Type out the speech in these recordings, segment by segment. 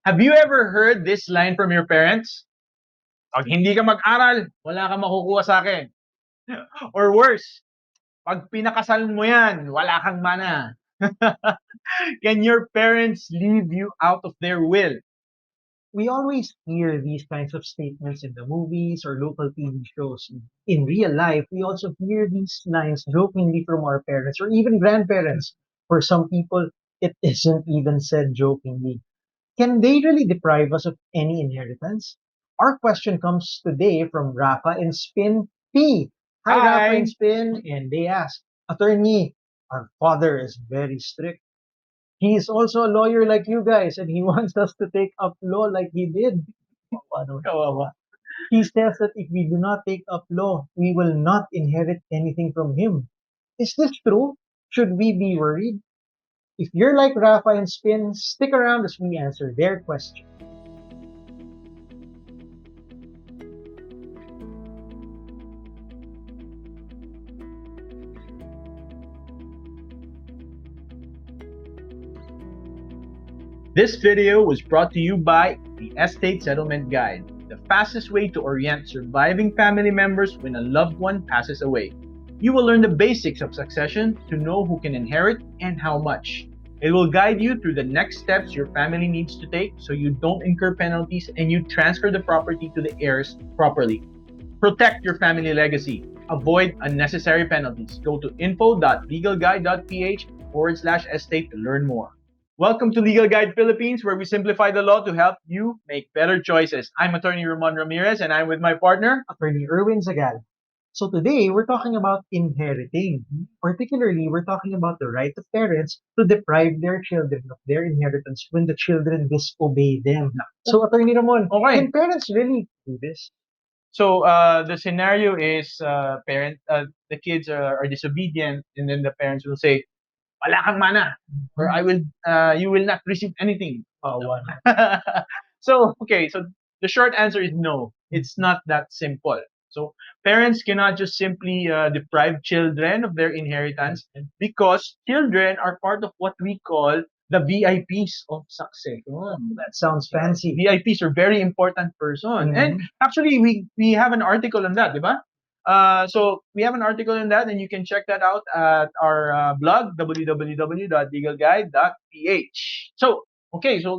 Have you ever heard this line from your parents? Pag hindi ka mag-aral, wala kang makukuha sa akin. Or worse, pag pinakasal mo yan, wala kang mana. Can your parents leave you out of their will? We always hear these kinds of statements in the movies or local TV shows. In real life, we also hear these lines jokingly from our parents or even grandparents. For some people, it isn't even said jokingly. Can they really deprive us of any inheritance? Our question comes today from Rafa and Spin P. Hi, Rafa Hi! and Spin. And they ask, Attorney, our father is very strict. He is also a lawyer like you guys, and he wants us to take up law like he did. Kawawa. He says that if we do not take up law, we will not inherit anything from him. Is this true? Should we be worried? If you're like Rafa and Spin, stick around as we answer their question. This video was brought to you by the Estate Settlement Guide, the fastest way to orient surviving family members when a loved one passes away. You will learn the basics of succession to know who can inherit and how much. It will guide you through the next steps your family needs to take so you don't incur penalties and you transfer the property to the heirs properly. Protect your family legacy. Avoid unnecessary penalties. Go to info.legalguide.ph/estate to learn more. Welcome to Legal Guide Philippines, where we simplify the law to help you make better choices. I'm Attorney Ramon Ramirez, and I'm with my partner, Attorney Erwin Zagal. So today, we're talking about inheriting. Particularly, we're talking about the right of parents to deprive their children of their inheritance when the children disobey them. So, Attorney Ramon, Okay. can parents really do this? So the scenario is the kids are disobedient, and then the parents will say, "Wala kang mana," or you will not receive anything. So the short answer is no. It's not that simple. So parents cannot just simply deprive children of their inheritance because children are part of what we call the VIPs of succession. That sounds fancy. VIPs are very important person. And actually, we have an article on that, di ba? So we have an article on that, and you can check that out at our blog, www.legalguide.ph. So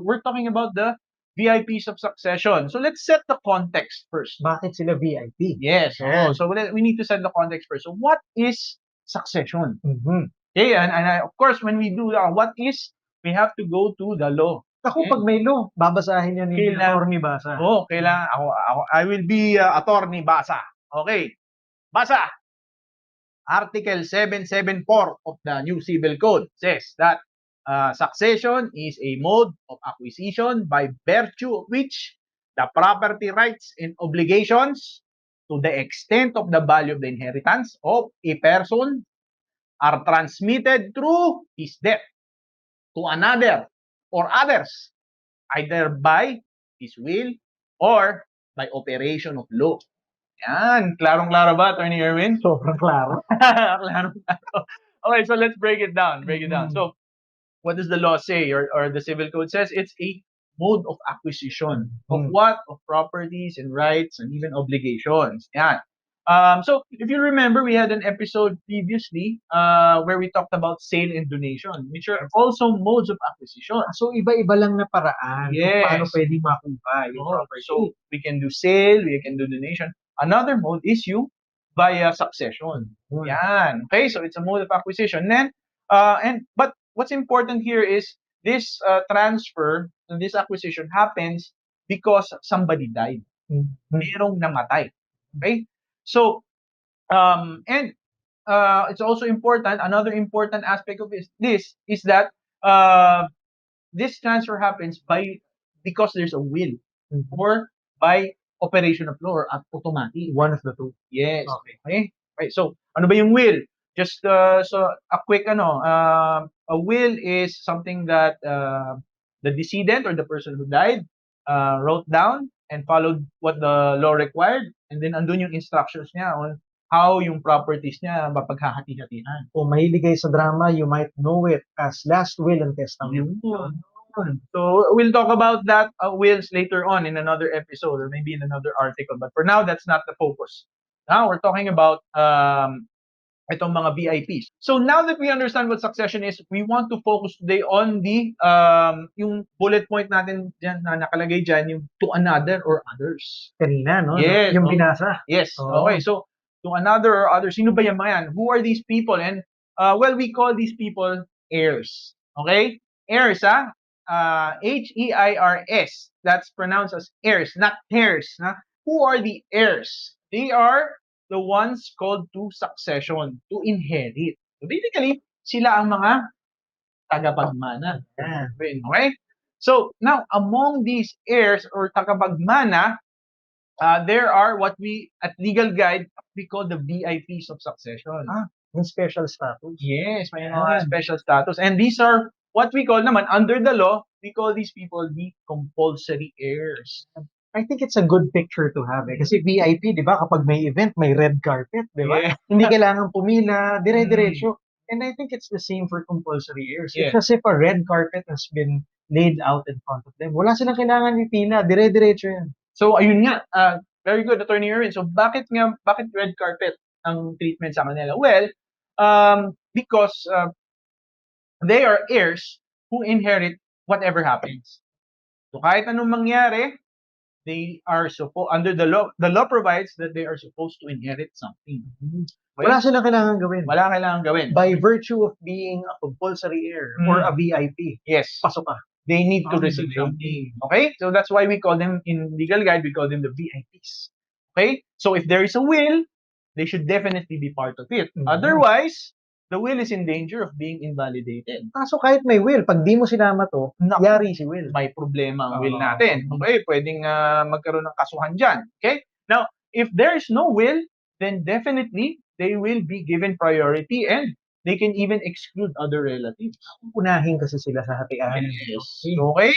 we're talking about the VIPs of succession. So let's set the context first. Bakit sila VIP? Yes. So we need to set the context first. So what is succession? Mhm. Okay, and of course, when we do what is, we have to go to the law. Ako, pag may law, babasahin yan ni Kailangan- Attorney Basa. Kailangan ako I will be attorney Basa. Okay. Basa. Article 774 of the new Civil Code says that succession is a mode of acquisition by virtue of which the property rights and obligations to the extent of the value of the inheritance of a person are transmitted through his death to another or others, either by his will or by operation of law. Yan. Klarong-klaro ba, Attorney Erwin? Sobrang klaro. Klaro. Okay, so let's break it down. Mhm. So, what does the law say, or the civil code says? It's a mode of acquisition of what? Of properties and rights and even obligations. Yan. So, if you remember, we had an episode previously where we talked about sale and donation, which are also modes of acquisition. So, iba-iba lang na paraan kung paano Yes. pwede makuha yung Oh, property. so we can do sale, we can do donation. Another mode is you via succession. Yan. Okay, so it's a mode of acquisition. Then, but what's important here is this transfer, this acquisition happens because somebody died. Mhm. Merong namatay. Okay? So, and it's also important, another important aspect of this is that this transfer happens because there's a will or by operation of law or automatic. One of the two. Yes. Okay. Right. So, ano ba yung will? Just so a quick a will is something that the decedent or the person who died wrote down and followed what the law required, and then andun yung instructions niya on how yung properties niya mapaghahati-hatian. Kung mahilig kayo sa drama, you might know it as Last Will and Testament. Yun. So we'll talk about that wills later on in another episode or maybe in another article. But for now, that's not the focus. Now we're talking about itong mga VIPs. So now that we understand what succession is, we want to focus today on the yung bullet point natin diyan na nakalagay diyan, yung to another or others. Kanina, no? Yes. Yung binasa. Yes. Oo. Okay. So to another or others, sino ba yan mga yan? Who are these people? And well, we call these people heirs. Okay? Heirs, Heirs. That's pronounced as heirs, not hairs. Who are the heirs? They are the ones called to succession, to inherit. So basically, sila ang mga tagapagmana. Okay? So now, among these heirs or tagapagmana, there are what we, at Legal Guide, we call the VIPs of succession. Yung special status. Yes, may mga special status. And these are what we call naman, under the law, we call these people the compulsory heirs. I think it's a good picture to have Kasi VIP, di ba, kapag may event, may red carpet, di ba? Yeah. Hindi kailangan pumila, dire-diretso. And I think it's the same for compulsory heirs. Yeah. It's as if a red carpet has been laid out in front of them. Wala silang kailangan ipila, dire-diretso yan. So ayun nga, very good, Attorney Erwin. So bakit red carpet ang treatment sa kanila? Well, because they are heirs who inherit whatever happens. So kahit anong mangyari, they are under the law provides that they are supposed to inherit something. Okay? Wala silang kailangan gawin. Wala kailangan gawin. By virtue of being a compulsory heir or a VIP, Yes. pasok ka. They need to receive something. Okay? So that's why we call them, in Legal Guide, we call them the VIPs. Okay? So if there is a will, they should definitely be part of it. Otherwise, the will is in danger of being invalidated. Kaso kahit may will, pag di mo sinama to, yari si will. May problema ang will natin. Okay? Pwedeng magkaroon ng kasuhan dyan. Okay? Now, if there is no will, then definitely they will be given priority and they can even exclude other relatives. Unahin kasi sila sa hatian. Yes. Okay?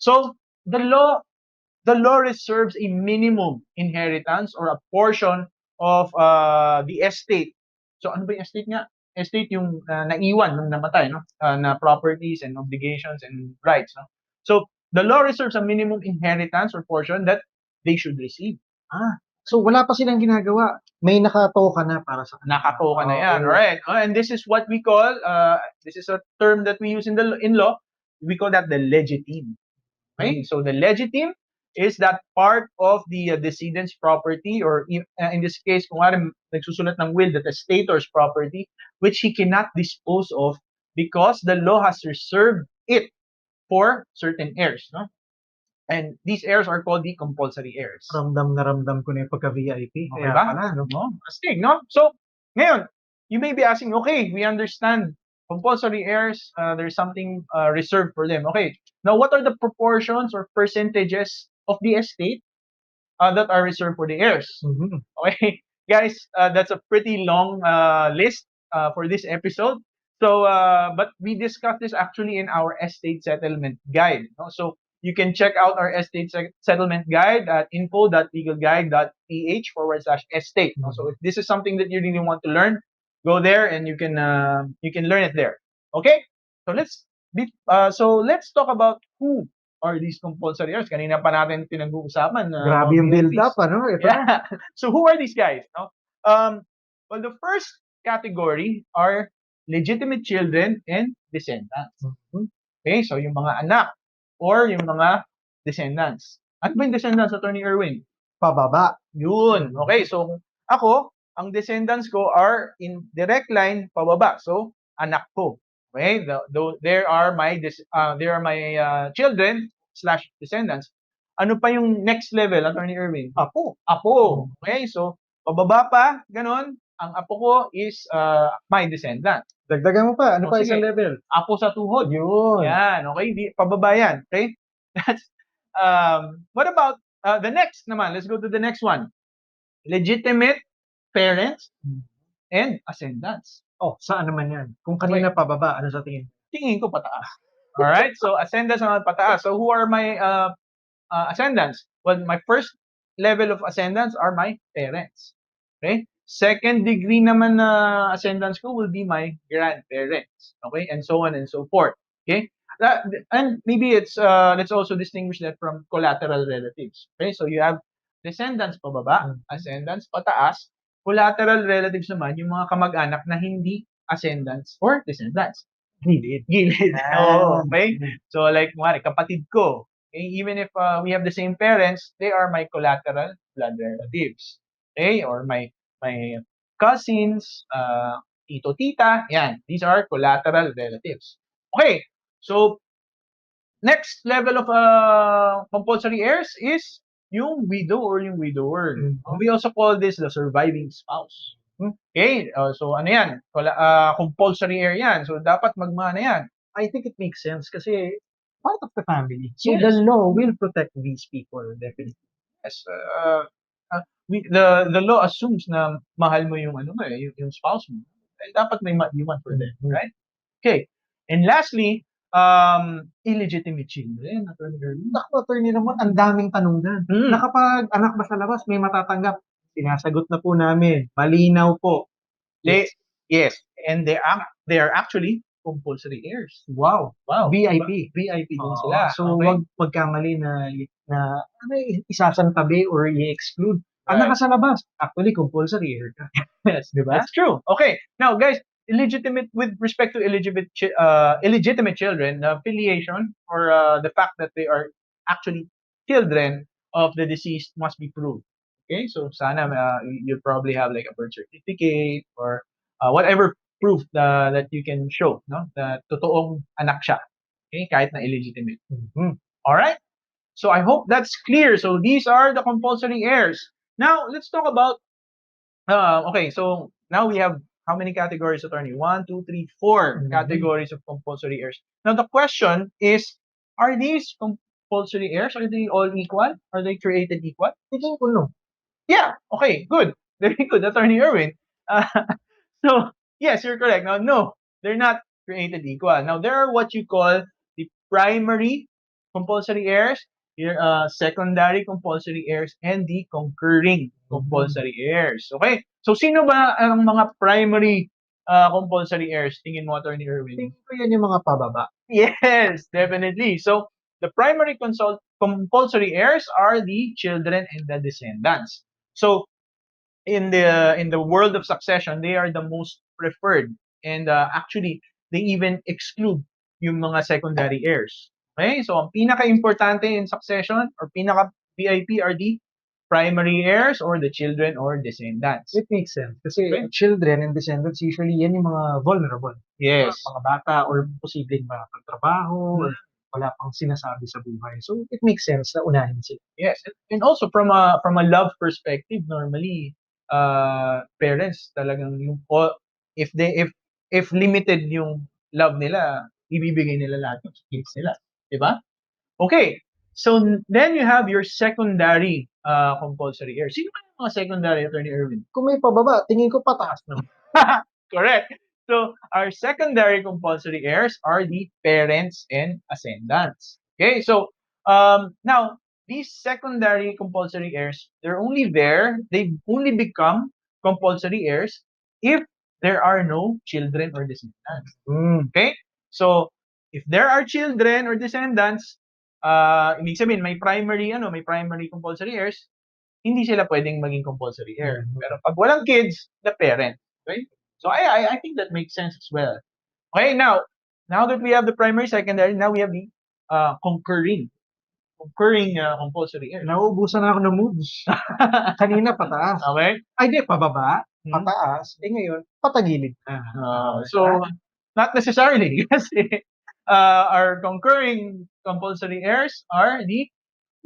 So, the law reserves a minimum inheritance or a portion of the estate. So, ano ba yung estate nga? Estate yung naiwan nung namatay, no? Na properties and obligations and rights, no? So, the law reserves a minimum inheritance or portion that they should receive. So wala pa silang ginagawa. May nakatoka na para sa Nakatoka na yan. Alright. And this is what we call, this is a term that we use in law. We call that the legitime. Okay? So the legitime is that part of the decedent's property, or in this case, kung nagsusulat ng will, that the stator's property, which he cannot dispose of because the law has reserved it for certain heirs. No? And these heirs are called the compulsory heirs. Ramdam na ramdam ko na yung pagka-VIP. Okay ba? Astig, no? So, ngayon, you may be asking, okay, we understand compulsory heirs, there's something reserved for them. Okay, now what are the proportions or percentages of the estate that are reserved for the heirs? Okay, guys, that's a pretty long list for this episode. So, but we discussed this actually in our estate settlement guide. No? So, you can check out our estate settlement guide at info.legalguide.ph/estate. So if this is something that you really want to learn, go there and you can learn it there. Okay? So let's talk about who are these compulsory heirs. Kanina pa natin pinag-uusapan. Grabe yung build-up, ano? Ito. Yeah. So who are these guys? No? Well, the first category are legitimate children and descendants. Okay? So yung mga anak or yung mga descendants. Ano ba yung descendants, Attorney Erwin? Pababa. Yun. Okay, so ako, ang descendants ko are in direct line pababa. So, anak ko. Okay, there are my children / descendants. Ano pa yung next level, Attorney Erwin? Apo. Apo. Okay, so pababa pa, ganun. Ang apo ko is my descendant. Dagdagan mo pa. Ano pa sige. isang level? Apo sa tuhod. Yun. Yan, okay? Pababa yan. Okay? That's, what about the next naman? Let's go to the next one. Legitimate parents and ascendants. Oh, saan naman yan? Kung kanina pababa, ano sa tingin? Tingin ko pataas. Alright? So, ascendants naman pataas. So, who are my ascendants? Well, my first level of ascendants are my parents. Okay? Second degree naman na ascendants ko will be my grandparents. Okay? And so on and so forth. Okay? And maybe it's let's also distinguish that from collateral relatives. Okay, so you have descendants pababa, ascendants pataas. Collateral relatives naman yung mga kamag-anak na hindi ascendants or descendants. Gilid. Gilid. Ah, Oo, okay? So like kumari, kapatid ko, okay, even if we have the same parents, they are my collateral blood relatives. Okay? Or my cousins, tito, tita, yan. These are collateral relatives. Okay. So next level of compulsory heirs is yung widow or yung widower. We also call this the surviving spouse. Okay, so ano yan? Compulsory heir yan. So dapat magmana yan. I think it makes sense kasi part of the family. So Yes. the law will protect these people, definitely. Yes, the law assumes na mahal mo yung ano mo yung spouse mo. Eh, dapat may maiwan for them, right? Okay. And lastly, illegitimate children, Attorney Erwin. Naku, attorney naman, ang daming tanong dyan. Mm. Na kapag anak ba sa labas, may matatanggap. Sinasagot na po namin. Malinaw po. Yes, and they are actually compulsory heirs. Wow. Wow. VIP. VIP din Oo. sila. So, Okay? wag magkamali na isasantabi or i-exclude. Ang Right. nasa labas, actually, compulsory heir ka. Yes, Diba? that's true. Okay, now guys, with respect to illegitimate children, the affiliation or the fact that they are actually children of the deceased must be proved. Okay, so sana you probably have like a birth certificate or whatever proof that you can show, no, that totoong anak siya. Okay, kahit na illegitimate. All right. So I hope that's clear. So these are the compulsory heirs. Now let's talk about okay, so now we have how many categories, attorney? 1, 2, 3, 4 categories of compulsory heirs. Now the question is, are these compulsory heirs? Are they all equal? Are they created equal? Tingin ko no. Yeah. Okay. Good. Very good, Attorney Erwin. Uh, so yes, you're correct. Now, no, they're not created equal. Now, there are what you call the primary compulsory heirs, your secondary compulsory heirs, and the concurring compulsory heirs. Okay? So, sino ba ang mga primary compulsory heirs? Tingin mo, Attorney Erwin? Tingin ko yan yung mga pababa. Yes, definitely. So, the primary compulsory heirs are the children and the descendants. So, in the world of succession, they are the most preferred, and actually they even exclude yung mga secondary heirs. Okay? So ang pinaka-importante in succession or pinaka VIP are the primary heirs or the children or descendants. It makes sense. Kasi Okay. children and descendants, usually yan yung mga vulnerable. Yes. Mga bata or posibleng makapagtrabaho or wala pang sinasabi sa buhay. So it makes sense na unahin sila. Yes. And also from a love perspective, normally parents talagang yung if limited yung love nila, ibibigay nila lahat ng kids nila, 'di ba? Okay. So then you have your secondary compulsory heirs. Sino ba yung mga secondary, Attorney Erwin? Kung may pababa, tingin ko pataas na. Correct. So our secondary compulsory heirs are the parents and ascendants. Okay, so now these secondary compulsory heirs, they're only there, they only become compulsory heirs if there are no children or descendants. Okay? So if there are children or descendants, ibig sabihin may primary compulsory heirs, hindi sila pwedeng maging compulsory heir. Pero pag walang kids, the parent. Okay? So I think that makes sense as well. Okay, now that we have the primary, secondary, now we have the concurring compulsory heir. Nauubusan na ako ng moves. Kanina pataas. Okay? Ay, di, pababa, Hmm. pataas. Eh ngayon, patagilid na. So not necessarily kasi our concurring compulsory heirs are the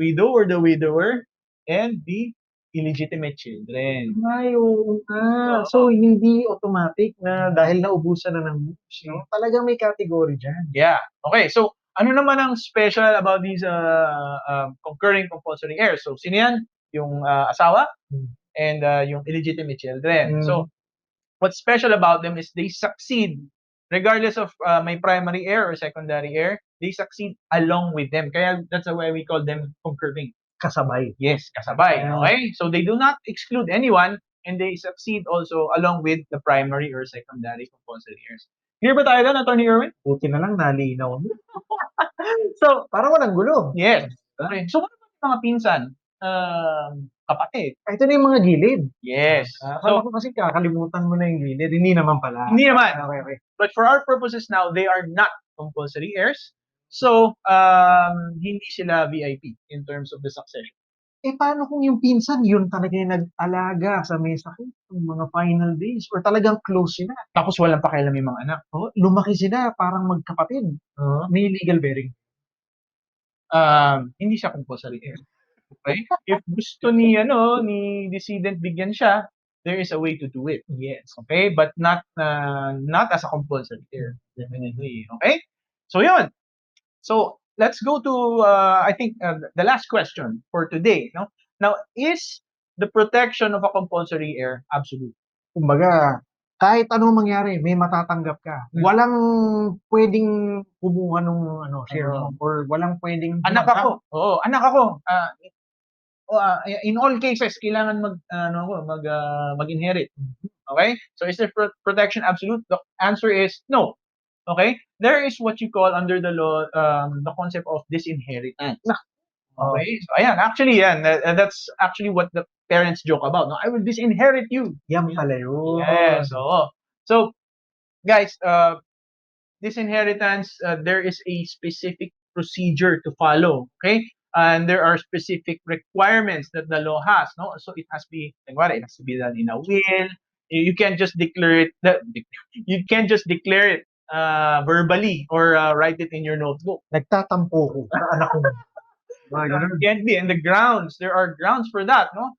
widow or the widower and the illegitimate children. Ay, oo nga. Oo. So, hindi automatic na dahil naubusan na ng moves, no? Talagang may category dyan. Yeah. Okay, so ano naman ang special about these concurring compulsory heirs? So sino yan? Yung asawa and yung illegitimate children. So what's special about them is they succeed regardless of may primary heir or secondary heir, they succeed along with them. Kaya that's why we call them concurring. Kasabay. Yes, kasabay. Okay? So they do not exclude anyone and they succeed also along with the primary or secondary compulsory heirs. Clear ba tayo doon, Attorney Erwin? Buti na lang nalinaw mo. So, Para walang gulo. yes. Okay. So, ano ba yung mga pinsan? Kapatid. Ito na yung mga gilid. Yes. Akala ko kasi kakalimutan mo na yung gilid. Hindi naman pala. Hindi naman. Okay. But for our purposes now, they are not compulsory heirs. So, hindi sila VIP in terms of the succession. Paano kung yung pinsan, yun talaga yung nag-alaga sa may sakit, yung mga final days, or talagang close sila? Tapos walang pakialam yung mga anak. Lumaki sila, parang magkapatid. May legal bearing. Hindi siya compulsory heir. Okay? If gusto ni decedent bigyan siya, there is a way to do it. Yes. Okay? But not as a compulsory heir. Definitely. Okay? So, yun. So, let's go to, I think, the last question for today. No? Now, is the protection of a compulsory heir absolute? Kumbaga, kahit anong mangyari, may matatanggap ka. Walang pwedeng kumuha nung share mo, or walang pwedeng Anak ako. Oo, anak ako. In all cases, kailangan mag-inherit. Okay? So, is there protection absolute? The answer is no. Okay? There is what you call under the law, the concept of disinheritance. Okay? So, ayan. Actually, that's actually what the parents joke about. No? I will disinherit you. Yan pala yun. Yes. Oo. So, guys, disinheritance, there is a specific procedure to follow. Okay? And there are specific requirements that the law has. No? So, it has to be done in a will. You can't just declare it. You can't just declare it verbally or write it in your notebook. Nagtatampo ko sa anak ko. It can't be. And there are grounds for that, no?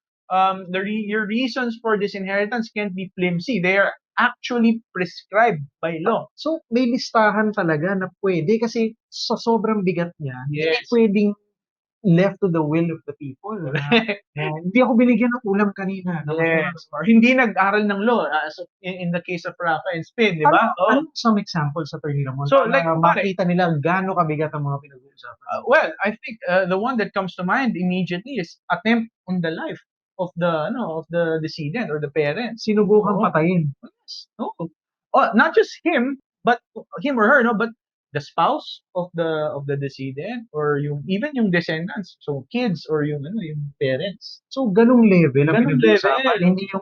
Your reasons for disinheritance can't be flimsy. They are actually prescribed by law. So, may listahan talaga na pwede kasi sa sobrang bigat niya, hindi Yes. pwedeng left to the will of the people. Hindi ako binigyan ng ulam kanina. Yes. Or hindi nag-aral ng law, so in the case of Rafa and Spin, di ba? Ano some examples sa Attorney Ramon? So, Para like, makita nila gaano kabigat ang mga pinag-uusapan. well, I think the one that comes to mind immediately is attempt on the life of the decedent or the parents. Sinubukan patayin. No. Not just him, but him or her, no, but the spouse of the decedent or even yung descendants, so kids or yung parents. So, ganung level ang Ganung pinag-uusapan. level. Hindi yung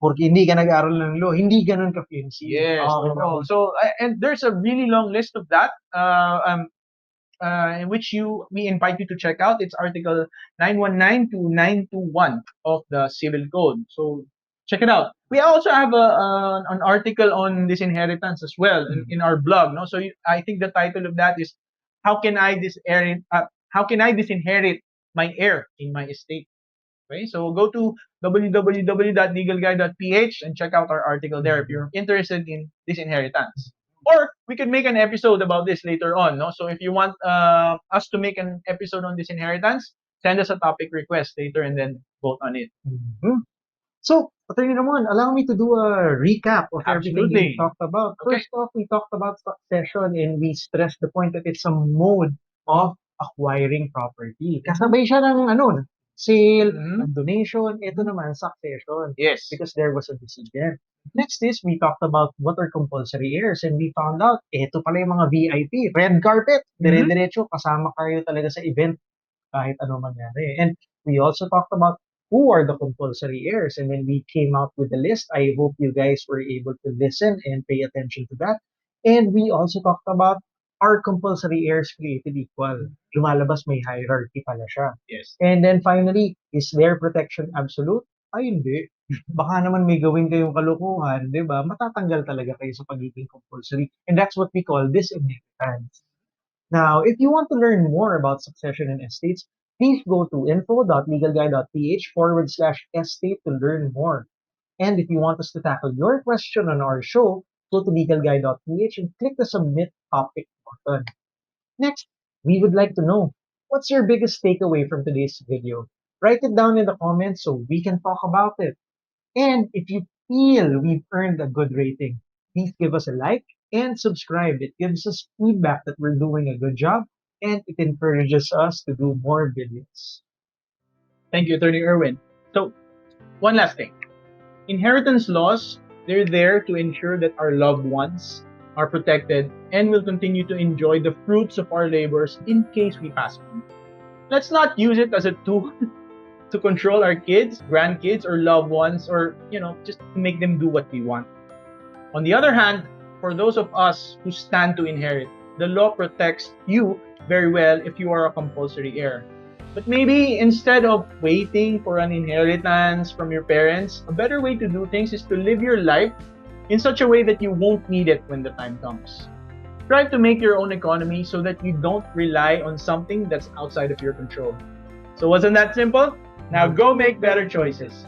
porque hindi ka nag-aral ng law, hindi ganun ka-flimsy. Yes. So, and there's a really long list of that. In which we invite you to check out. It's Article 919 to 921 of the Civil Code. So check it out. We also have an article on disinheritance as well in our blog. No, so I think the title of that is how can I disinherit my heir in my estate. Okay, so go to www.legalguide.ph and check out our article there if you're interested in disinheritance. Or we could make an episode about this later on. No, so if you want us to make an episode on disinheritance, send us a topic request later and then vote on it. So, Attorney Ramon, allow me to do a recap of everything Absolutely. we talked about. Okay. First off, we talked about succession and we stressed the point that it's a mode of acquiring property. Kasabay siya ng sale, ng donation. Ito naman, succession. Yes. Because there was a decedent. Next is, we talked about what are compulsory heirs and we found out, ito pala yung mga VIP. Red carpet, dire-diretso, kasama kayo talaga sa event kahit ano mangyari. And we also talked about who are the compulsory heirs. And when we came out with the list, I hope you guys were able to listen and pay attention to that. And we also talked about are compulsory heirs created equal? Lumalabas may hierarchy pala siya. Yes. And then finally, is their protection absolute? Ay, hindi. Baka naman may gawin kayong kalukuhan, di ba? Matatanggal talaga kayo sa pagiging compulsory. And that's what we call disinheritance. Now, if you want to learn more about succession and estates, please go to info.legalguide.ph/estate to learn more. And if you want us to tackle your question on our show, go to legalguide.ph and click the submit topic button. Next, we would like to know, what's your biggest takeaway from today's video? Write it down in the comments so we can talk about it. And if you feel we've earned a good rating, please give us a like and subscribe. It gives us feedback that we're doing a good job and it encourages us to do more videos. Thank you, Attorney Erwin. So, one last thing. Inheritance laws, they're there to ensure that our loved ones are protected and will continue to enjoy the fruits of our labors in case we pass on. Let's not use it as a tool to control our kids, grandkids, or loved ones, or just to make them do what we want. On the other hand, for those of us who stand to inherit, the law protects you very well if you are a compulsory heir. But maybe instead of waiting for an inheritance from your parents, a better way to do things is to live your life in such a way that you won't need it when the time comes. Try to make your own economy so that you don't rely on something that's outside of your control. So wasn't that simple? Now go make better choices.